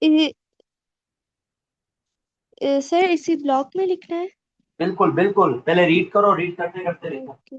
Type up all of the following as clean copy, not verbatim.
इ- सर इसी ब्लॉक में लिखना है। बिल्कुल बिल्कुल, पहले रीड करो, रीड करते करते लिखो। Okay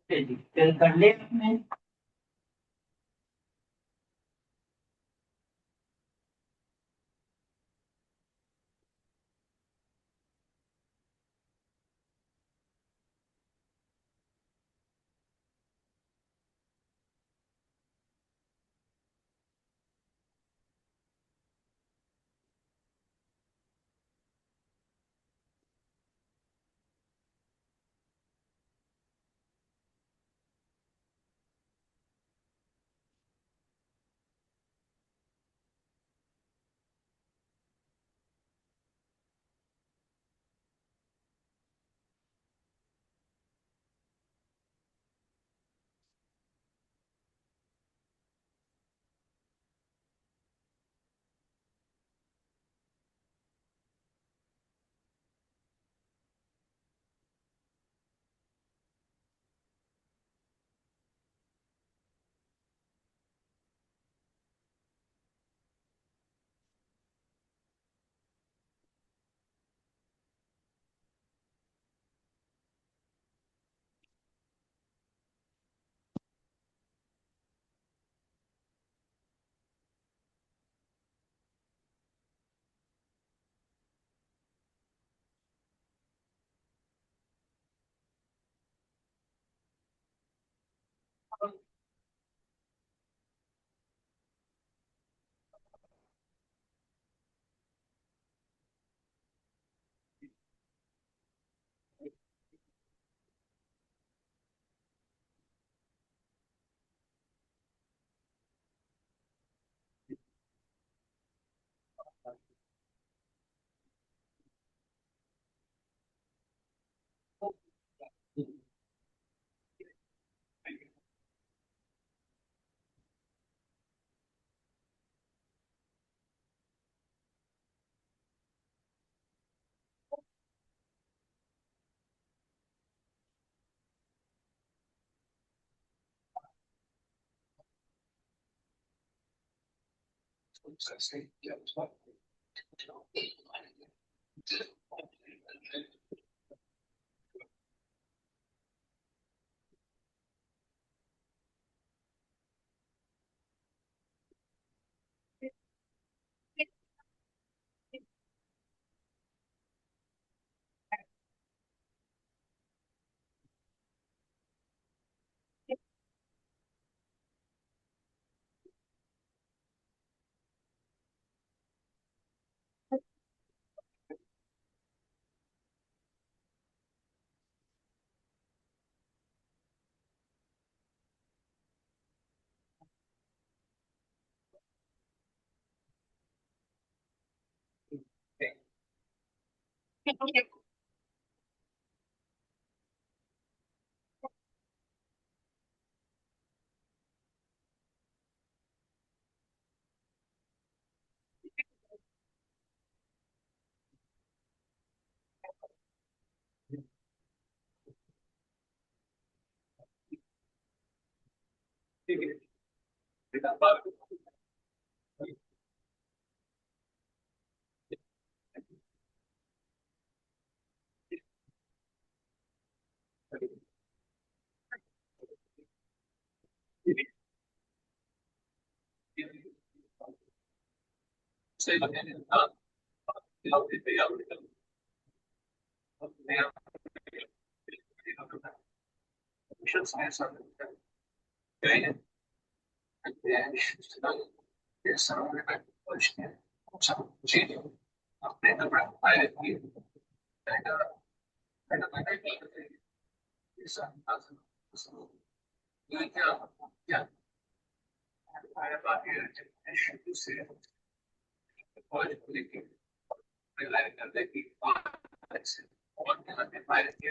okay. जी, फिल कर ले आपने।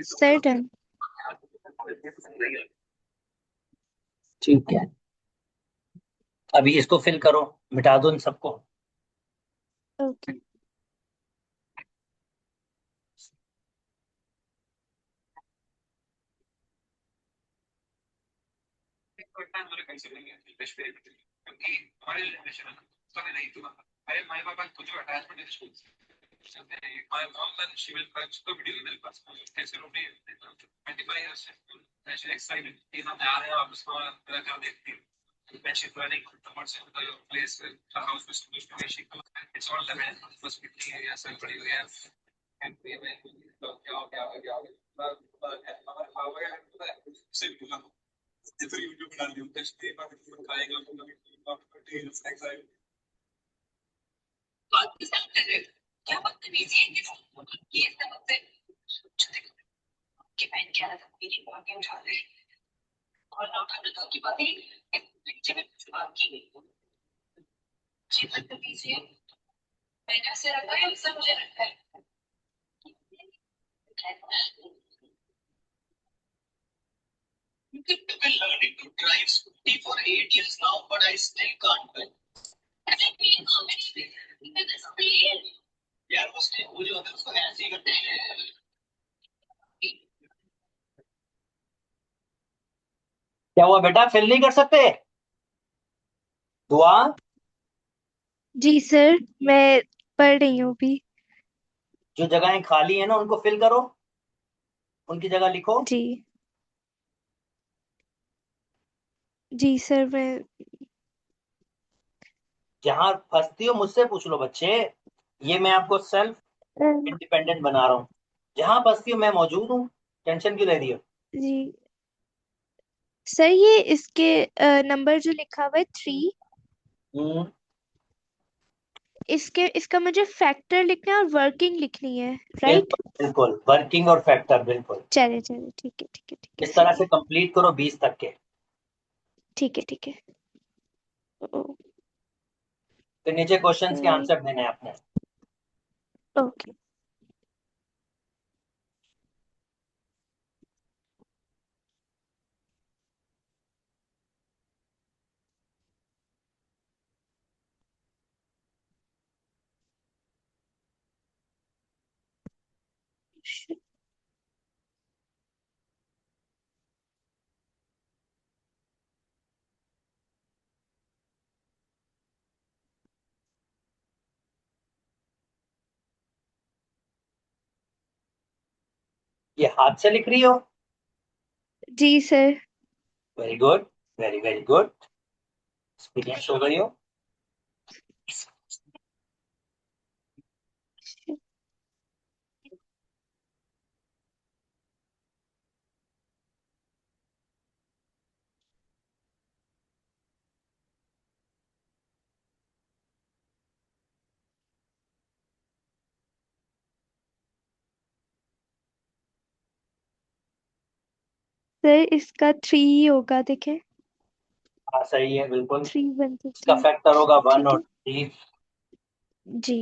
Sir done. ठीक है, अभी इसको फिल करो, मिटा दो इन सबको। ओके क्या हुआ बेटा, फिल नहीं कर सकते? दुआ। जी सर, मैं पढ़ रही हूँ अभी। जो जगहें खाली है ना उनको फिल करो, उनकी जगह लिखो। जी जी सर, मैं जहां फंसती हो मुझसे पूछ लो बच्चे, ये मैं आपको सेल्फ अम, इंडिपेंडेंट बना रहा हूँ। जहां फंसती हो मैं मौजूद हूँ, टेंशन क्यों ले रही हो? जी सर, ये इसके नंबर जो लिखा हुआ है 3, हम्म, इसके इसका मुझे फैक्टर लिखना है और वर्किंग लिखनी है, राइट? बिल्कुल बिल्कुल, वर्किंग और फैक्टर बिल्कुल। चले चले, ठीक है ठीक है ठीक है, इस तरह से सही। कंप्लीट करो 20 तक के। ठीक है ठीक है। ओ, फिर नीचे क्वेश्चंस के आंसर देने हैं आपने। ओके। ये हाथ से लिख रही हो? जी sir. Very good, very very good, experience हो गई हो। सर इसका 3 ही होगा, देखें। हाँ सही है बिल्कुल। 3 1 2 इसका 3। फैक्टर होगा 1 ठीक और है। 3। जी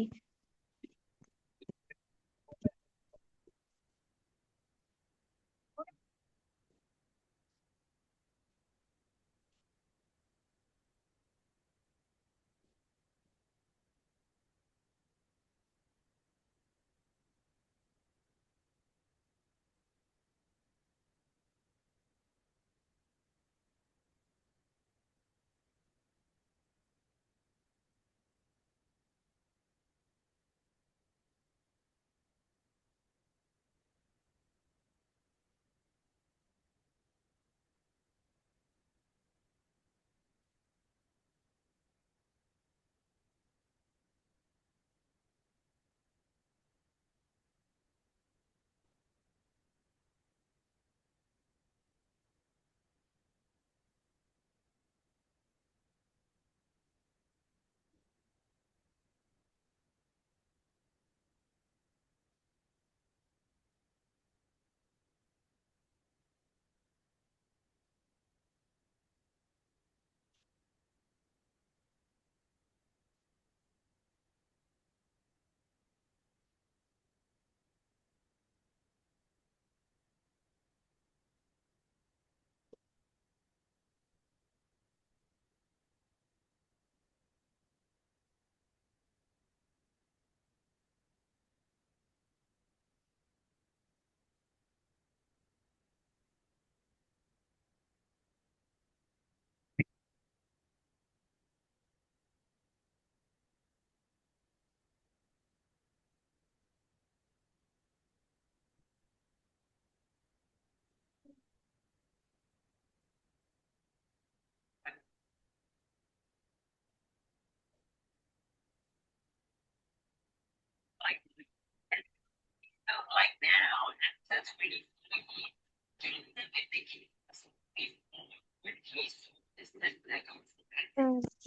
Now, that's really funny.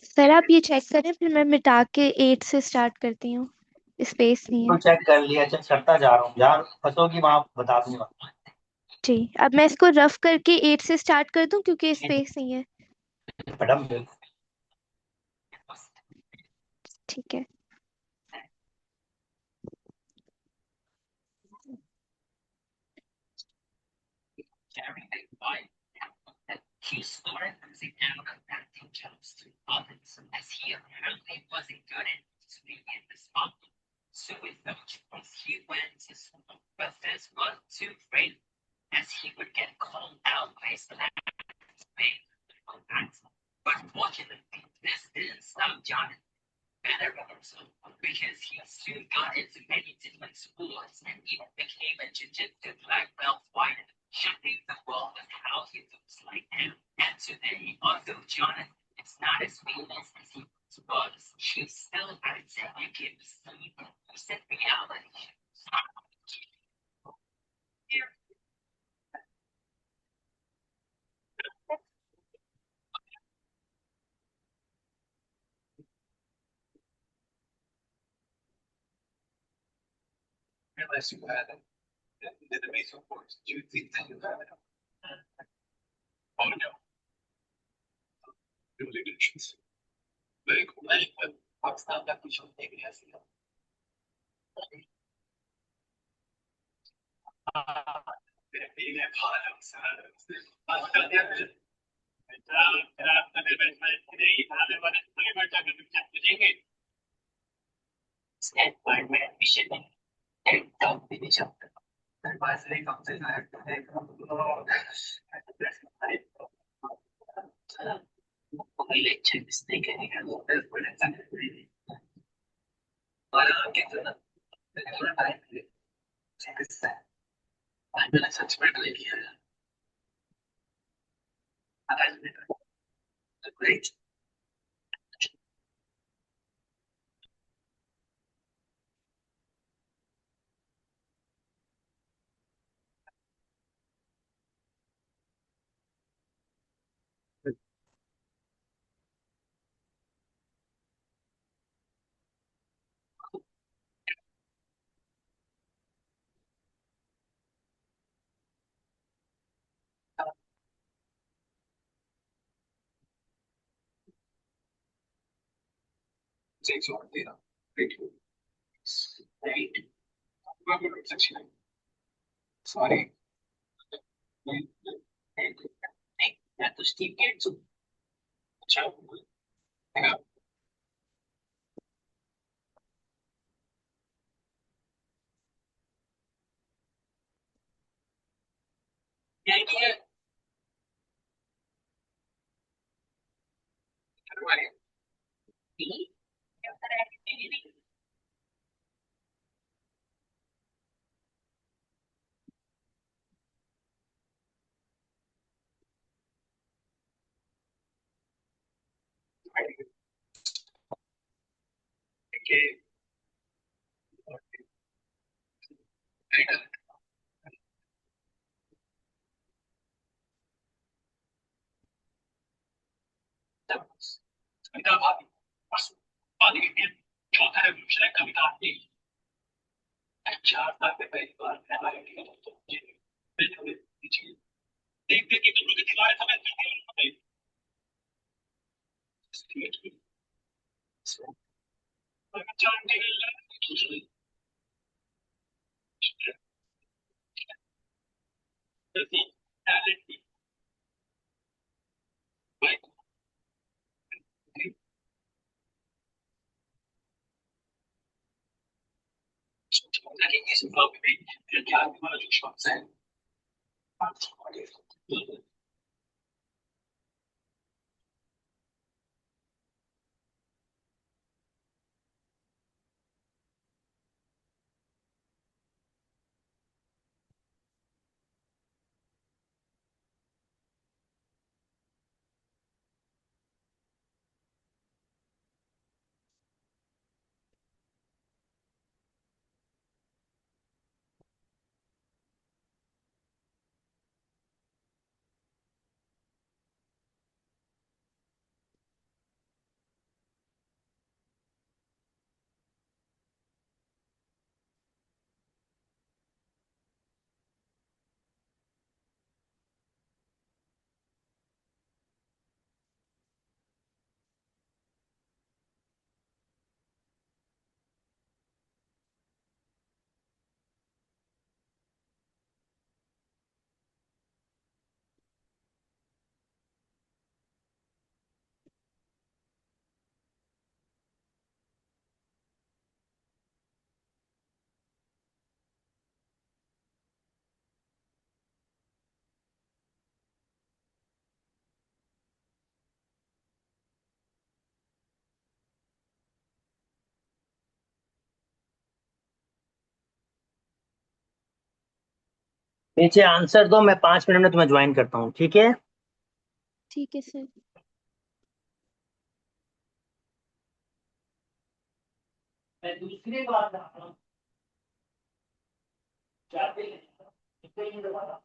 Sir आप ये चेक करें, फिर मैं मिटा के 8 से स्टार्ट करती हूँ। स्पेस नहीं तो है। चेक कर लिया, चेक करता जा रहा हूँ, जहाँ फंसोगी वहां बता दूंगा। जी, अब मैं इसको रफ करके 8 से स्टार्ट कर दूं क्योंकि स्पेस नहीं है। मैडम, ठीक है। he started losing out on acting jobs to others as he apparently wasn't good at being in the spotlight. So with no choice, he went to school, but this was too great as he would get called out by his classmates. But fortunately, this didn't stop Jonathan better himself because he soon got into many different schools and even became a jiu-jitsu black belt fighter, shifting the world of how he looks like now. And today, although Jonathan is not as famous as he was, he still has a give see in recent reality. Unless you had an amazing voice, you think that you have it. Oh no, really good. Very cool. Pakistan का कुछ होने के लिए Great. Takes over data. Great. Great. Sorry. Ya तो Steve gets अच्छा क्या किया करवाने के कविता भाभी बस आगे के चौथा रेवोल्यूशन कविता आती चार साल में पहली बार हमारे तो मैंने देख देख के दोनों के दीवारें समय नीचे आंसर दो, मैं 5 मिनट में तुम्हें ज्वाइन करता हूँ, ठीक है? ठीक है सर। मैं दूसरी बात कर रहा हूँ। चाहते हैं, कितने ही दबा।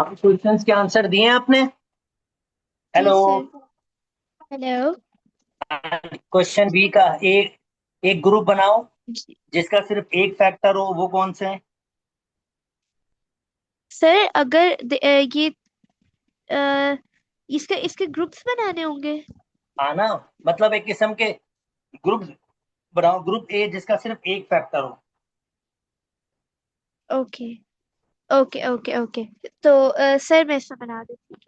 हम क्वेश्चंस के आंसर दिए हैं आपने? जी hello. Sir. Hello. Question B का एक एक ग्रुप बनाओ जी। जिसका सिर्फ एक फैक्टर हो, वो कौन से है? सर अगर ये अ, इसके इसके ग्रुप्स बनाने होंगे। हाँ ना, मतलब एक किस्म के ग्रुप बनाओ। ग्रुप ए जिसका सिर्फ एक फैक्टर हो। Okay okay okay okay. तो सर मैं इसमें बना देती हूँ।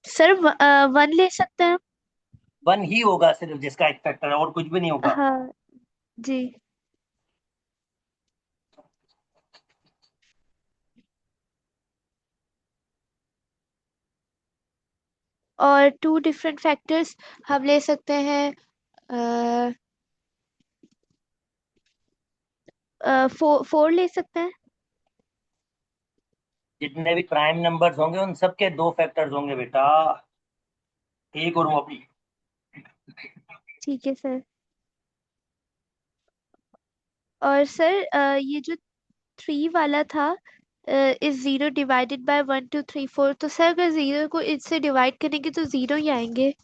सर वन ले सकते हैं। वन ही होगा सिर्फ जिसका एक फैक्टर है, और कुछ भी नहीं होगा। हाँ जी। और टू डिफरेंट फैक्टर्स हम ले सकते हैं। फोर ले सकते हैं। जितने भी प्राइम नंबर्स होंगे उन सबके दो फैक्टर्स होंगे बेटा, एक और वो भी। ठीक है सर। और सर ये जो थ्री वाला था, इस zero divided by one two three four, तो सर अगर जीरो को इससे डिवाइड करेंगे तो जीरो ही आएंगे।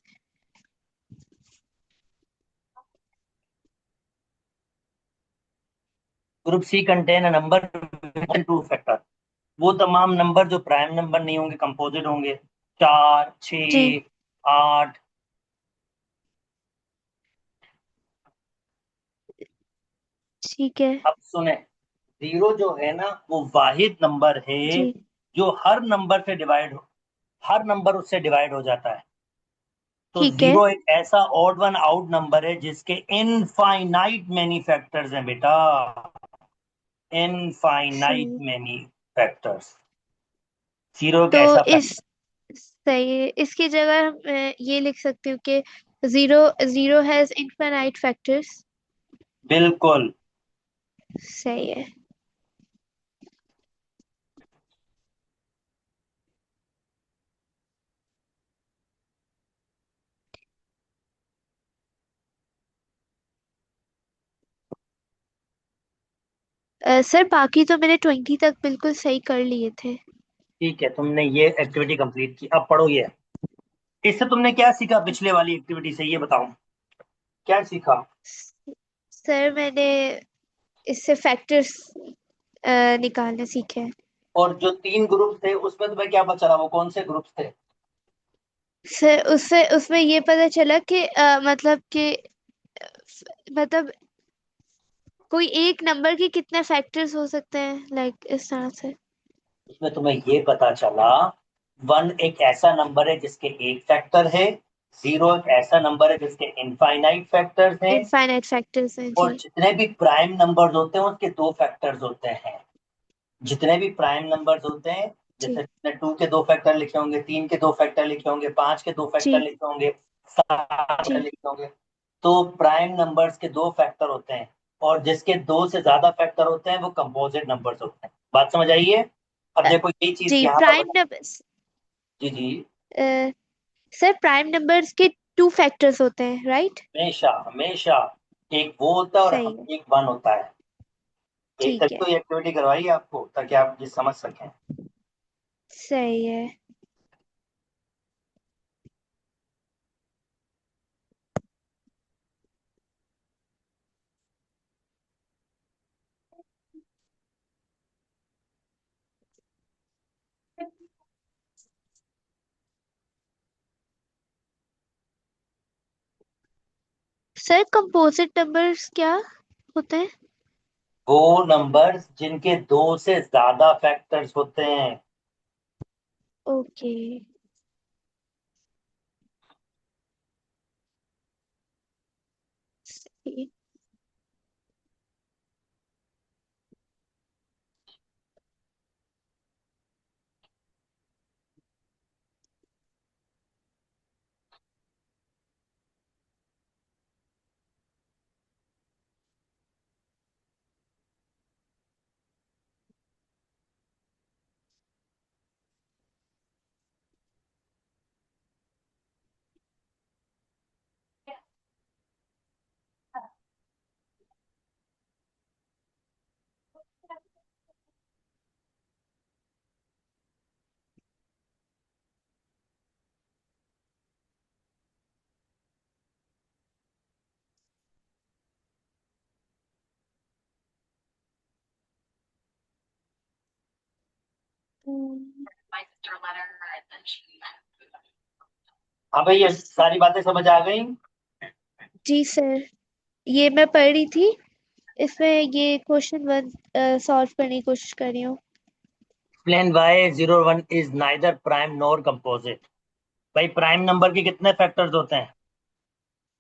Group C contain a number two factor. वो तमाम नंबर जो प्राइम नंबर नहीं होंगे, कंपोजिट होंगे। चार, छ, जी। 8। ठीक है। अब सुने, जीरो जो है ना वो वाहिद नंबर है जी। जो हर नंबर उससे डिवाइड हो जाता है। तो ठीक है। जीरो एक ऐसा ऑड वन आउट नंबर है जिसके इनफाइनाइट मैनी फैक्टर्स हैं बेटा, इनफाइनाइट सही। Many factors. जीरो एक तो ऐसा इस फैक्टर। सही है, इसकी जगह मैं ये लिख सकती हूँ कि zero zero has infinite factors. बिल्कुल। सही है। सर बाकी तो मैंने 20 तक बिल्कुल सही कर लिए थे। ठीक है, तुमने ये एक्टिविटी कंप्लीट की, अब पढ़ो ये। इससे तुमने क्या सीखा पिछले वाली एक्टिविटी से, ये बताओ क्या सीखा? सर मैंने इससे फैक्टर्स निकालने सीखे हैं। और जो तीन ग्रुप थे उसमें तुम्हें क्या पता चला, वो कौन से ग्रुप्स थे? सर उससे उसमें ये पता चला कि मतलब कोई एक नंबर के कितने फैक्टर्स हो सकते हैं, लाइक इस तरह से। उसमें तुम्हें ये पता चला, वन एक ऐसा नंबर है जिसके एक फैक्टर है, जीरो एक ऐसा नंबर है जिसके इनफाइनाइट फैक्टर्स हैं, इनफाइनाइट फैक्टर्स हैं और जी। जितने भी प्राइम नंबर्स होते हैं उसके दो फैक्टर्स होते हैं। जितने भी प्राइम नंबर्स होते हैं, जी। जैसे तुमने टू के दो फैक्टर लिखे होंगे, तीन के दो फैक्टर लिखे होंगे, पांच के दो फैक्टर जी। लिखे होंगे, सात के जी। लिखे होंगे। तो प्राइम नंबर्स के दो फैक्टर होते हैं, और जिसके दो से ज्यादा फैक्टर होते हैं वो कंपोजिट नंबर्स होते हैं। बात समझ आई है? अब अ, देखो ये चीज जी यहाँ पर प्राइम बता। नंबर्स। जी जी। सर प्राइम नंबर्स के टू फैक्टर्स होते हैं, राइट। हमेशा हमेशा एक वो होता है और सही हम है। एक वन होता है। एक तक ठीक है। तो ये एक्टिविटी करवाई है आपको ताकि आप ये समझ सकें। सही है। सर कंपोजिट नंबर्स क्या होते हैं? वो नंबर्स जिनके दो से ज्यादा फैक्टर्स होते हैं। ओके। सही। My sister let her, and then she. हाँ भाई, ये सारी बातें समझ आ गई? जी सर, ये मैं पढ़ रही थी। इसमें ये क्वेश्चन वन सॉल्व करने की कोशिश कर रही हूँ। Explain why 0 1 is neither prime nor composite. भाई प्राइम नंबर के कितने फैक्टर्स होते हैं?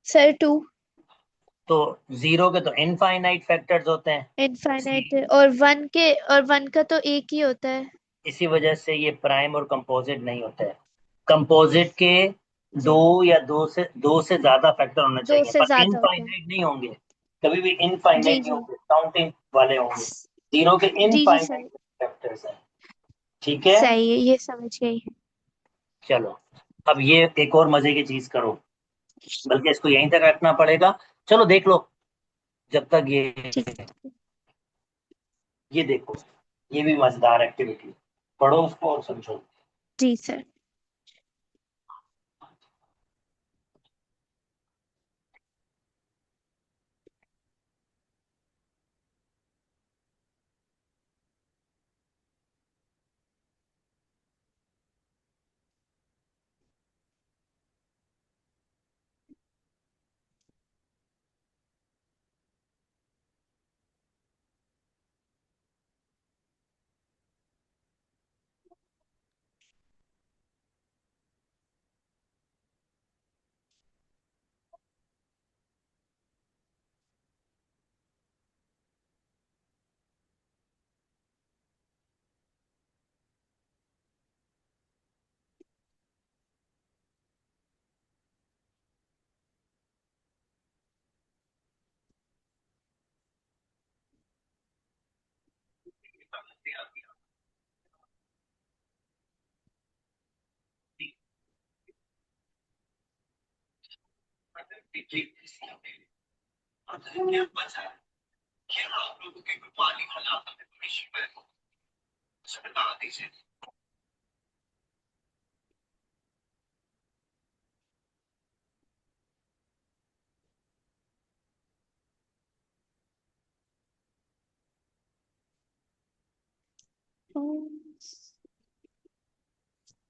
Sir to. तो जीरो के तो इनफाइनाइट फैक्टर्स होते हैं। इनफाइनाइट और वन का तो एक ही होता है। इसी वजह से ये प्राइम और कंपोजिट नहीं होते हैं। कंपोजिट के दो जी, या दो से ज्यादा फैक्टर होने दो चाहिए, से पर ज्यादा होते हैं। इनफाइनाइट नहीं होंगे। कभी भी जी इनफाइनाइट नहीं जी। होंगे, काउंटिंग वाले होंगे। जीरो के जी जी इनफाइनाइट सर, फैक्टर्स हैं। ठीक है। सही है, ये समझ गई। चलो, अब ये एक और मजे की चीज करो, बल्कि इसको यहीं तक रखना पड़ेगा। चलो देख लो जब तक ठीक। ये देखो, ये भी मजेदार एक्टिविटी। पढ़ो उसको और समझो। जी सर।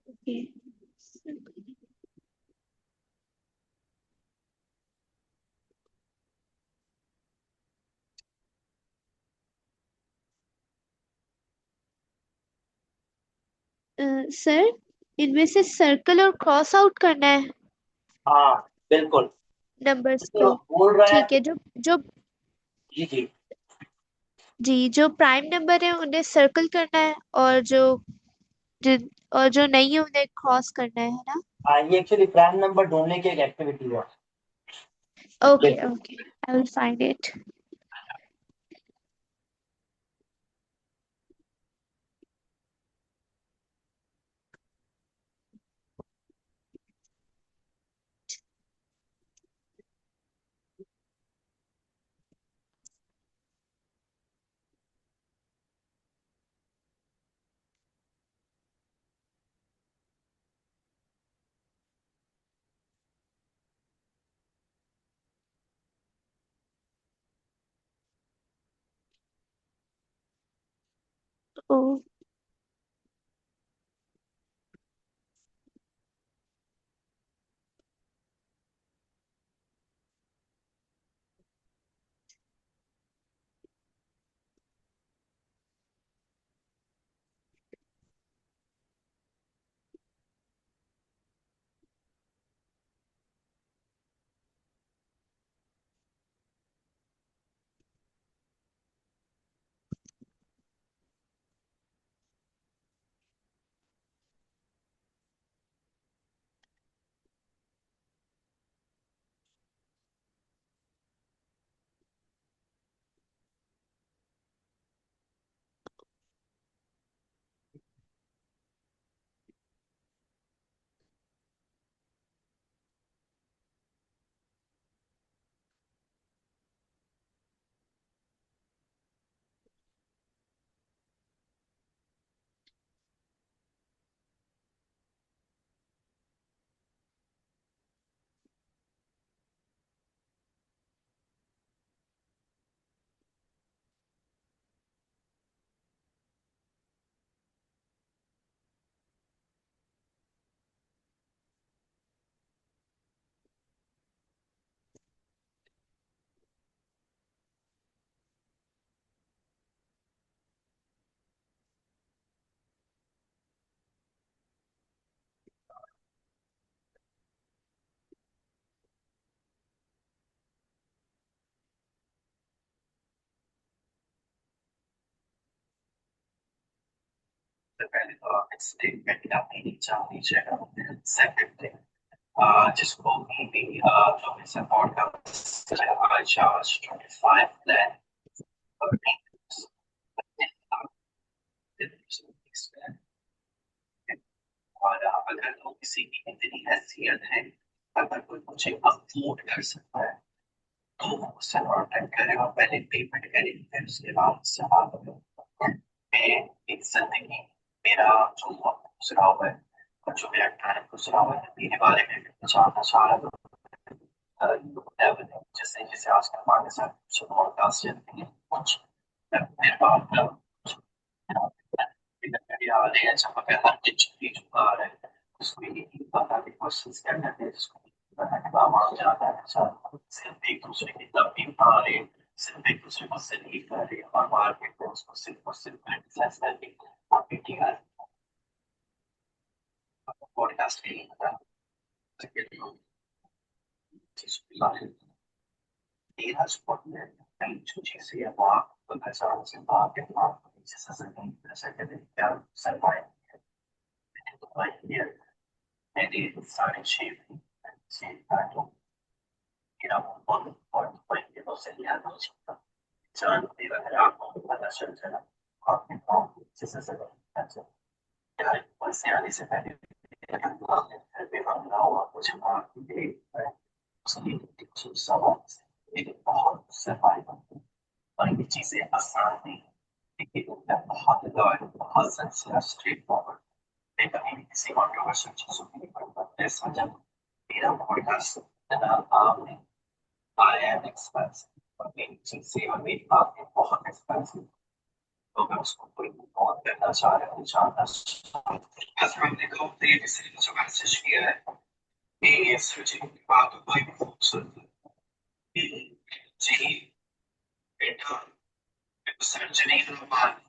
ओके सर, इनमें से सर्कल और क्रॉस आउट करना है हाँ बिल्कुल। नंबर्स तो को। बोल रहा है। ठीक है, जो जो जी जी। जी, जो प्राइम नंबर है उन्हें सर्कल करना है, और जिन और जो नहीं है उन्हें क्रॉस करना है ना? हाँ, ये एक्चुअली प्राइम नंबर ढूंढने की एक एक्टिविटी है। ओके देखो, okay, I will find it. Oh, पहले तो स्टेटमेंट अपनी नहीं चाहनी चाहिए। सेकंड थिंग, जिसको भी जो मैं सपोर्ट कर I charge 25 then 13% और अगर वो किसी की इतनी हैसियत है, अगर कोई मुझे अफोर्ड कर सकता है तो वो मुझसे कॉन्टेक्ट करेगा, पहले पेमेंट करेगी फिर उसके बाद सवाल होगा। मैं एक जिंदगी मेरा जो वक्त गुजरा हुआ है और जो मेरा टाइम गुजरा हुआ है मेरे बारे में भी जानना चाह रहा था। जैसे जैसे आज का हमारे साथ कुछ पॉडकास्ट चलती है कुछ मेरे बात याद है जहाँ पे हर कुछ भी जुड़ा है उसको यही पता कि क्वेश्चंस क्या करते हैं जिसको वहाँ जाता है सिर्फ एक दूसरे की तभी उठा रहे, सिर्फ एक दूसरे को सलीफ कर रहे और मार्केट में उसको सिर्फ और सिर्फ क्रिटिसाइज करके मार्केटिंग पॉडकास्ट के लिए था मेरा स्पॉट में कई जो चीजें हैं वो आपको नजर से बाहर के जैसा क्या survive maybe starting shaping at the same time, one point point people say, yeah, those turn the out on a certain parking lot. This is a that's it. Yeah, once there is a very we don't know what to be, right? So you to someone it बहुत survival like चीजें आसान नहीं लेकिन बहुत loyal बहुत sincere straight forward कभी भी किसी कंट्रोवर्शियल चीजों की नहीं पड़ता ऐसा जब मेरा पॉडकास्ट आपने I am expensive और मेरी चीजें और मेरी बातें बहुत एक्सपेंसिव तो मैं उसको कोई बहुत करना चाह रहा हूँ जानना चाह रहा हमने कहा तो ये किसी ने जो मैसेज किया है ये सोचिए की बात तो कोई भी खूबसूरत जी बेटा सर्जरी के बाद